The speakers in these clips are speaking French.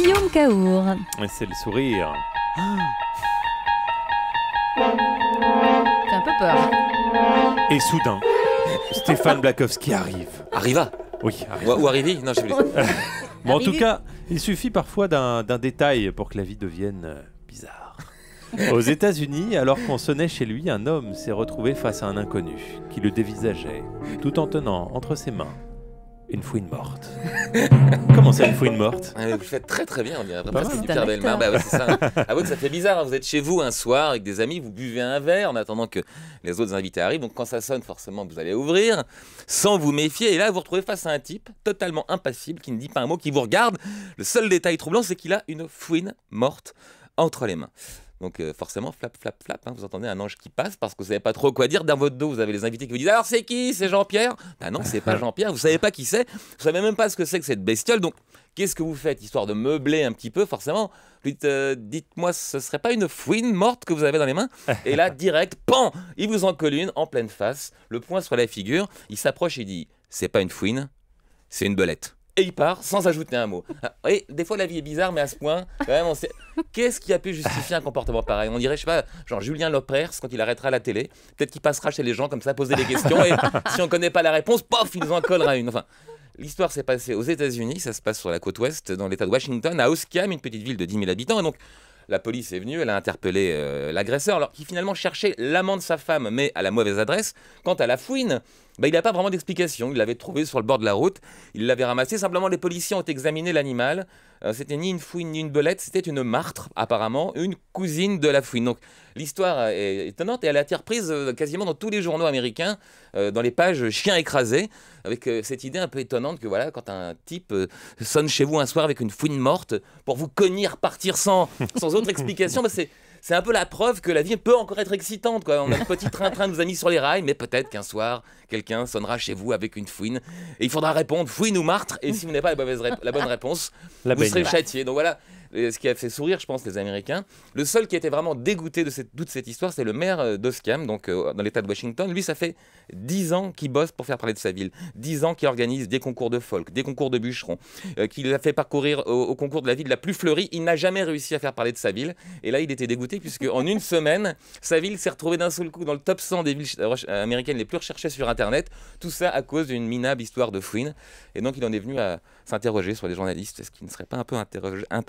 Guillaume Cahour. Et c'est le sourire. J'ai un peu peur. Et soudain, Stéphane Blakowski arrive. Arriva. Oui, arrive. Ou arrivé. Non, je voulais... Bon, en tout cas, il suffit parfois d'un détail pour que la vie devienne bizarre. Aux États-Unis, alors qu'on sonnait chez lui, un homme s'est retrouvé face à un inconnu qui le dévisageait, tout en tenant entre ses mains une fouine morte. Comment ça, une fouine morte? Vous le faites très très bien, on dirait Pas presque mal. du Pierre Bellemare. Bah ouais, c'est ça. Avouez que ça fait bizarre, hein. Vous êtes chez vous un soir avec des amis, vous buvez un verre en attendant que les autres invités arrivent. Donc quand ça sonne, forcément, vous allez ouvrir sans vous méfier. Et là, vous vous retrouvez face à un type totalement impassible qui ne dit pas un mot, qui vous regarde. Le seul détail troublant, c'est qu'il a une fouine morte entre les mains. Donc forcément, flap, flap, flap, hein, vous entendez un ange qui passe parce que vous savez pas trop quoi dire. Dans votre dos, vous avez les invités qui vous disent « Alors c'est qui? C'est Jean-Pierre ?» Ben non, c'est pas Jean-Pierre, vous savez pas qui c'est. Vous savez même pas ce que c'est que cette bestiole. Donc qu'est-ce que vous faites, histoire de meubler un petit peu, forcément? Vous dites dites-moi, ce serait pas une fouine morte que vous avez dans les mains? Et là, direct, pan, il vous en colle une en pleine face, le poing sur la figure. Il s'approche et dit « C'est pas une fouine, c'est une belette. » Et il part sans ajouter un mot. Et des fois, la vie est bizarre, mais à ce point, quand même, on sait... Qu'est-ce qui a pu justifier un comportement pareil? On dirait, je sais pas, genre Julien Lepers, quand il arrêtera la télé, peut-être qu'il passera chez les gens comme ça, poser des questions, et si on connaît pas la réponse, pof, il nous en collera une. Enfin, l'histoire s'est passée aux États-Unis, ça se passe sur la côte ouest, dans l'État de Washington, à Oscam, une petite ville de 10 000 habitants, et donc... La police est venue, elle a interpellé l'agresseur, alors qui finalement cherchait l'amant de sa femme, mais à la mauvaise adresse. Quant à la fouine, il n'a pas vraiment d'explication. Il l'avait trouvée sur le bord de la route, il l'avait ramassée. Simplement, les policiers ont examiné l'animal. C'était ni une fouine ni une belette, c'était une martre, apparemment, une cousine de la fouine. Donc l'histoire est étonnante et elle a été reprise quasiment dans tous les journaux américains, dans les pages chiens écrasés, avec cette idée un peu étonnante que voilà, quand un type sonne chez vous un soir avec une fouine morte pour vous cogner, repartir sans autre explication, c'est un peu la preuve que la vie peut encore être excitante, quoi. On a le petit train-train de nos amis sur les rails, mais peut-être qu'un soir, quelqu'un sonnera chez vous avec une fouine et il faudra répondre fouine ou martre. Et si vous n'avez pas la bonne réponse, vous serez châtié. Donc voilà, ce qui a fait sourire, je pense, les Américains. Le seul qui était vraiment dégoûté de toute cette histoire, c'est le maire d'Oscam, donc dans l'État de Washington. Lui, ça fait 10 ans qu'il bosse pour faire parler de sa ville. 10 ans qu'il organise des concours de folk, des concours de bûcherons, qu'il a fait parcourir au concours de la ville la plus fleurie. Il n'a jamais réussi à faire parler de sa ville. Et là, il était dégoûté puisque en une semaine, sa ville s'est retrouvée d'un seul coup dans le top 100 des villes américaines les plus recherchées sur Internet. Tout ça à cause d'une minable histoire de fouine. Et donc, il en est venu à s'interroger sur les journalistes. Est-ce qu'il ne serait pas un peu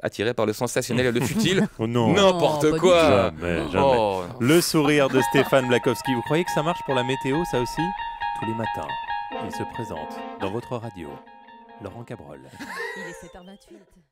attiré par le sensationnel et le futile? Oh non. N'importe quoi. Jamais. Oh. Le sourire de Stéphane Blakowski. Vous croyez que ça marche pour la météo, ça aussi? Tous les matins, il se présente dans votre radio. Laurent Cabrol. Il est 7h28.